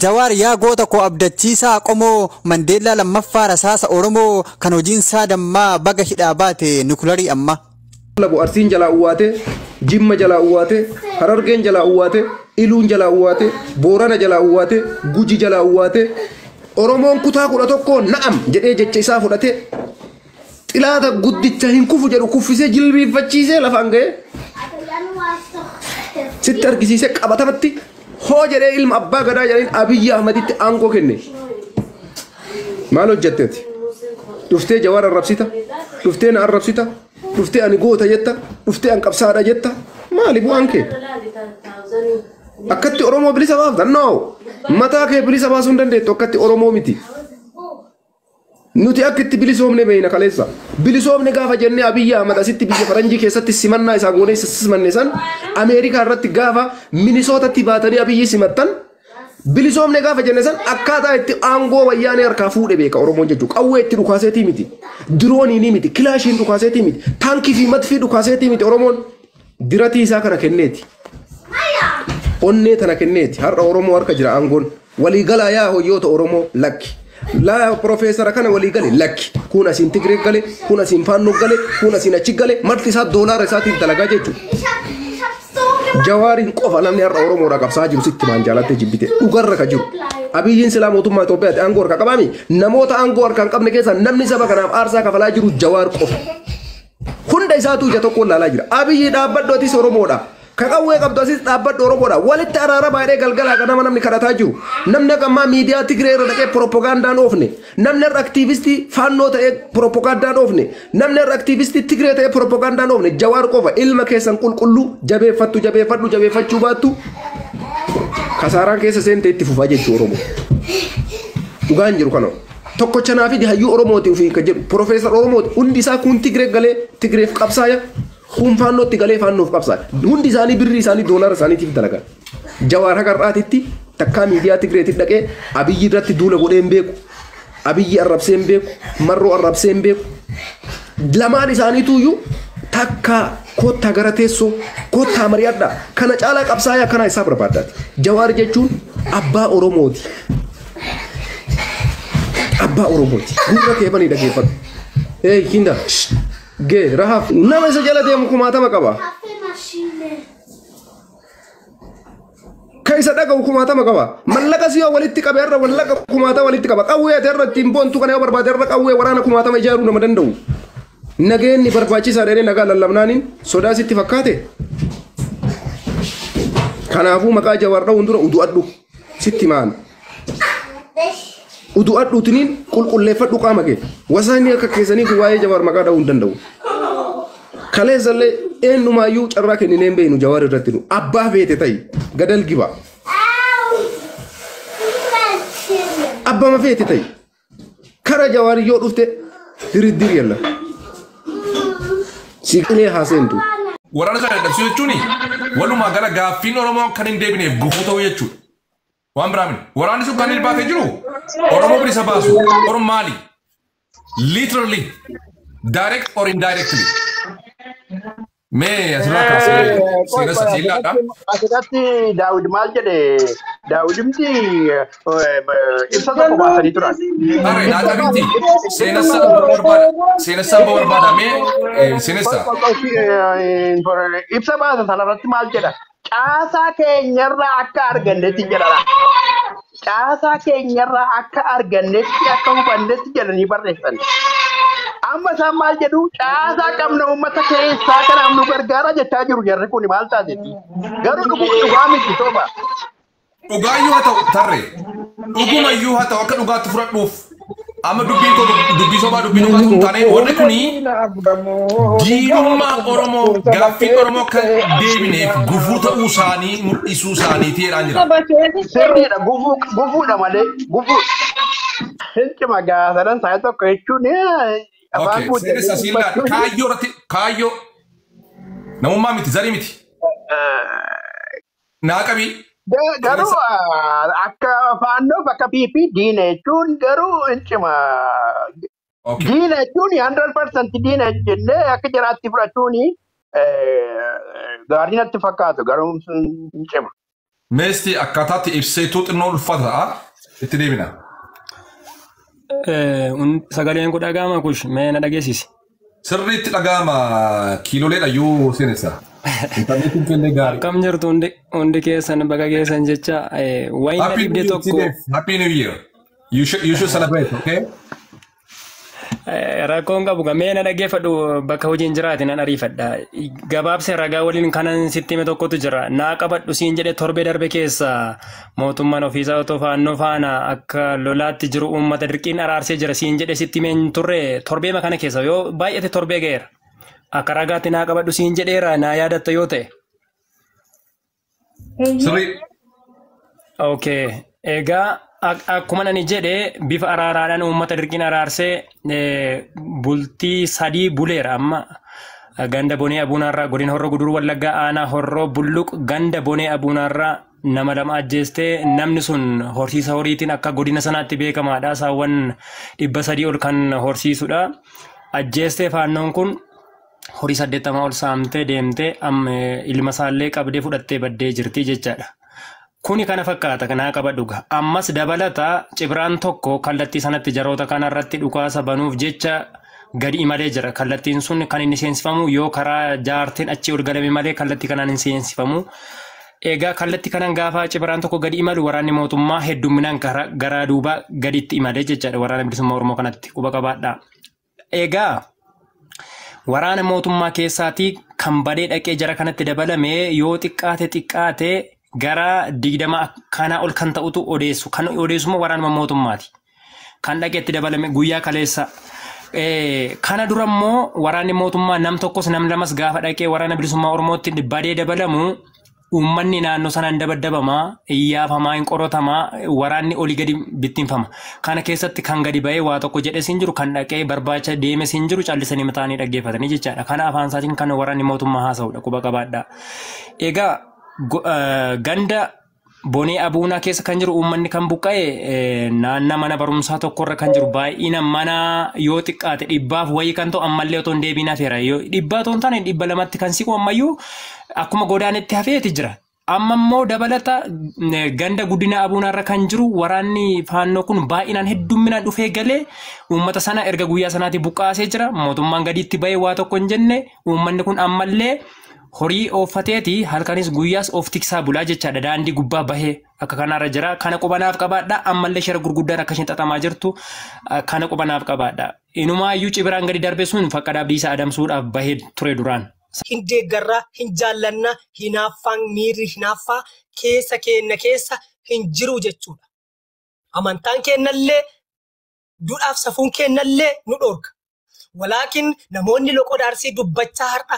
Jawaar yaa goota koo abdachiisaa qomoo Mandeellaa lammaffaa rasaasa Oromoo kan hojiin isaa dammaa baga hidhaa baate nukularii amma. Labu Arsiin jalaa uwwaate, Jimma jalaa uwwaate, Harargeen jalaa uwwaate, Iluun jalaa uwwaate, Boorana jalaa uwwaate, Guji jalaa uwwaate. Oromoon kutaa 11 na'am jedhee jecha isaa fudhate xilaata guddicha hin kufu jedhu kuffisee jilbiiffachiisee lafaan ga'ee sitti argisiisee qabatamatti hoo jedhee ilma abbaa gadaa jedhanii Abiyyi Ahmaditti aangoo kenne. Maal hojjetteeti? Dhuftee Jawaar arrabsita, dhuftee na arrabsita, dhuftee ani goota jetta, dhuftee an qabsaadha jetta. Maali bu'aan kee? Akkatti Oromoo bilisa baafta? No! Mataa kee bilisa baasuu hin dandeettu akkatti Oromoo miti. Nuti akkitti bilisoomne beeyna kaleessa. Bilisoomne gaafa jennee Abiyyi Ahmad asitti biyya faranjii keessatti simannaa isaa goonee simanne san Ameerikaa irratti gaafa Minisootatti baatanii Abiyyi simattan bilisoomne gaafa jenne san akkaataa itti aangoo wayyaanee harkaa fuudhe beeka Oromoon jechuudha. Qawwee itti dhukaaseetii miti. Diroonii miti. Kilaashiin dhukaaseetii miti. Taankii fi madfii dhukaaseetii miti. Oromoon diratii isaa kana kenneeti. Onnee tana kenneeti. Har'a Oromoo harka jira aangoon. Waliigalaa yaa hoyyoota Oromoo lakki. La professor kana waligale lakki kun asin Tigreef gale kun asin Faannoo gale kun asin achi gale marti isaa doolaara isaatiin dalagaa jechuudha. Jawaarin qofa namni har'a Oromoo irraa qabsaa jiru sitti maan jaalattee jibbite dhugarra ka jiru. Abiyyiin silaa mootummaa Itoophiyaatti aangoo harka qabaami namoota aangoo harka hin qabne keessaa namni saba kanaaf aarsaa kafalaa jiru Jawaar qofa. Hunda isaatu ija tokkoon laalaa jira. Abiyyi dhaabbadhootis Oromoodha. Kakawwee qabdu asis dhaabbadhu Oromoodha. Walitti araara baay'ee galgalaa kan namni kadhataa jiru. Namni akka miidiyaa Tigree irra dhaqee propagandaan oofne. Namni irra aktiivistii Faannoo ta'ee propagandaan oofne. Namni irra aktiivistii Tigree ta'ee propagandaan oofne. Jawaar qofa ilma keessan qulqulluu jabeeffachuu baattu. Kasaaraan keessa seentee itti fufaa jechuu Oromoo. Dhugaan jiru kana. Tokkocha naafi hayyuu Oromooti ofii kan jedhu Profeesar Oromooti hundi isaa kun Tigree galee Tigreef qabsaaya. Kun Faannootti galee Faannoof qabsaa. Hundi isaanii birrii isaanii doolaara isaaniitiif dalagaa. Jawaar hagarraatitti takkaa miidiyaa Tigreetti dhaqee Abiyyi irratti duula godhee hin beeku. Abiyyi arrabsee hin beeku. Marroo arrabsee hin beeku. Lamaan isaaniituyyuu takkaa kottaa gara teessoo kottaa mari'adhaa. Kana caalaa qabsaa'aa akkanaa isaa barbaadaati. Jawaar jechuun abbaa Oromooti. Abbaa Oromooti. Gurra keebanii dhageeffatu. Hinda. Gee rahaf nama isa jala deemu kumaatama qaba. Ka isa dhagahu kumaatama qaba. Mallaqa siyoo walitti qabe irra mallaqa kumaatama walitti qaba. Qawwee irra ittiin boontu kana yoo barbaade irra qawwee waraana kumaatama ijaaruu nama danda'u. Nageenni barbaachisaa dheedhee nagaa lallabnaaniin sodaa sitti fakkaate. Kanaafuu maqaa Jawaar dha'uun dura udu'adhu sitti maan. Udu'adhuutiniin qulqulleeffadhu qaama kee. Wasaanii akka keessanii kun waa'ee Jawaar maqaa dha'uu hin danda'u. Kaleessallee eenyumaayyuu carraa kenninee hin beeknu Jawaar irratti nu abbaa feete ta'i gadal giba. Abbaa feete ta'i kara Jawaar yoo dhufte diriddiri yalla. Siqnee haaseentu. Waraana kana dadhabsiisuu jechuun walumaa gala gaaffiin Oromoo kan hin deebineef gufuu ta'uu jechuudha. Waan biraamin waraanni sun kan inni baatee jiru Oromoo bilisa baasu Oromaali. Literally direct or indirectly. Mee asirraa kaasee seera sasiilaadha. Asirratti Daawud maal jedhe Daawudimti ibsa tokko baasanii turan. Harree naadhabitti seenessaa barbaadamee seenessaa. Ibsa baasa sanarratti maal jedha? Caasaa keenyarraa akka argannetti jedhara. Caasaa keenyarraa akka argannetti akka hubannetti jedhanii barreessan. Amma isaan maal jedhu caasaa qabna uummata keessaa kanaaf nu gargaara jechaa jiru jarri kun maal taatetti. Garuu dhugaa miti tooba. Dhugaayyuu haa ta'u tarree. Dhugumayyuu haa ta'u akka dhugaatti fudhadhuuf. Amma dubbii sobaa dubbii dhugaatti kun taanee warri kuni diinummaa Oromoo gaaffiin Oromoo kan deebineef gufuu ta'uu isaanii mul'isuu isaaniiti jedhaan jira. Sirriidha gufuudha malee gufuu. Hilcima gaasaadhaan saa tokko jechuun seenessa siilaa kaayyoo irratti kaayyoo namummaa miti zarii miti. Naaqabii. Garuu akka Faannoof akka PP diina jechuun garuu hilcima. Diina jechuun 100% diina jennee akka jiraatti fudhachuun gaarii natti fakkaatu garuu hilcima. Meesti akkataatti ibseetuu xinnoo ulfaata itti deebina. Sagaleen kun dhaga'ama kush mee na dhageessisi. Sirriitti dhaga'ama kiiloleedha yoo seenessa. Intarneetiin kennee gaarii. Akkam jirtu hundi keessan baga keessan jecha wayna dhibde tokko. Happy New Year. You should celebrate, okay? Rakkoon qabu gamee na dhaggeeffadhu bakka hojiin jiraate nan ariifadha. Gabaabsee ragaa waliin kanan sitti hime tokkotu jira. Naa qabadhu siin jedhe torbee darbe keessa mootummaan ofiisaa otoo faannoo faana akka lolaatti jiru uummata dirqiin araarsee jira siin jedhe sitti himeen turre torbeema kana keessa yoo baay'ate torbee ga'eera. Akka ragaatti naa qabadhu siin jedheera naa yaadatta yoo ta'e. Sirrii. Okay. Egaa akkuma nani jedhe bifa araaraadhaan uummata dirqiin araarsee bultii sadii buleera amma ganda bonee abuunaarraa godina horroo guduruu wallaggaa aanaa horroo bulluq ganda bonee abuunaarraa nama lama ajjeestee namni sun horsiisa horiitiin akka godina sanaatti beekamaadha saawwan 300 ol kan horsiisudha ajjeestee faannoon kun horii 80 ol saamtee deemtee ilma isaallee qabdee fudhattee baddee jirti jechaadha. Kuni kana fakkaata kanaa qabadhuga ammas dabalata cibraan tokko kallattii sanatti jaroota kanarratti dhukaasa banuuf jecha gadi imalee jira kallattiin sun kan inni seensifamu yoo karaa jaartiin achi ol galame malee kallattii kanaan hin seensifamu egaa kallattii kanaan gaafa cibraan tokko gadi imalu waraanni mootummaa hedduminaan garaa duubaa gaditti imalee jechaadha waraana bilisummaa Oromoo kanatti quba qabaadha egaa waraana mootummaa keessaatii kan badee dhaqee jara kanatti dabalame yoo xiqqaate gara 20 kana ol kan ta'utu odeessu kan odeessuma waraanuma mootummaati kan dhaqeetti dabalame guyyaa kaleessa kana durammoo waraanni mootummaa nam tokkos nam lamas gaafa dhaqee waraana bilisummaa Oromootti badee dabalamu uummanni naannoo sanaan dabadabamaa iyyaafamaa hin qorotamaa waraanni olii gadi bittinfama kana keessatti kan gadi ba'ee waa tokko jedhe siin jiru kan dhaqee barbaacha deeme siin jiru callisanii mataanii dhaggeeffatanii jechaadha kana afaan isaatiin kan waraanni mootummaa haasa'udha quba qabaadha egaa ganda bonee abuunaa keessa kan jiru uummanni kan buqqa'e naannoo mana barumsaa tokkorra kan jiru baay'ina mana yoo xiqqaate 100 wayii kan ta'u ammallee otoo hin deebiin hafeera yoo 100 otoo hin taane 200 kan siqu ammayyuu akkuma godaanetti hafeeti jira. Amma immoo dabalata ganda guddina abuunaarra kan jiru waraanni faannoo kun baay'inaan hedduminaan dhufee galee uummata sana erga guyyaa sanaatti buqqaasee jira mootummaan gadiitti ba'ee waa tokko hin jenne uummanni kun ammallee horii ooffateeti halkanis guyyaas of tiksaa bulaa jechaadha daandii gubbaa bahee akka kanaarra jira kana qubanaaf qabaadha ammallee shara gurguddaan akka isheen xaxamaa jirtu kana qubanaaf qabaadha inumaayyuu cibiraan gadi darbe sun fakkadaaf diisa adamsuudhaaf bahee ture duraan. Hin deeggarraa hin jaallanna hinaaffaan miirri hinaaffaa keessa keenya keessa hin jiru jechuudha. Amantaan kennallee duudhaaf safuun kennallee nu dhorka. Walaakin namoonni loqoda arsii dubbachaa har'a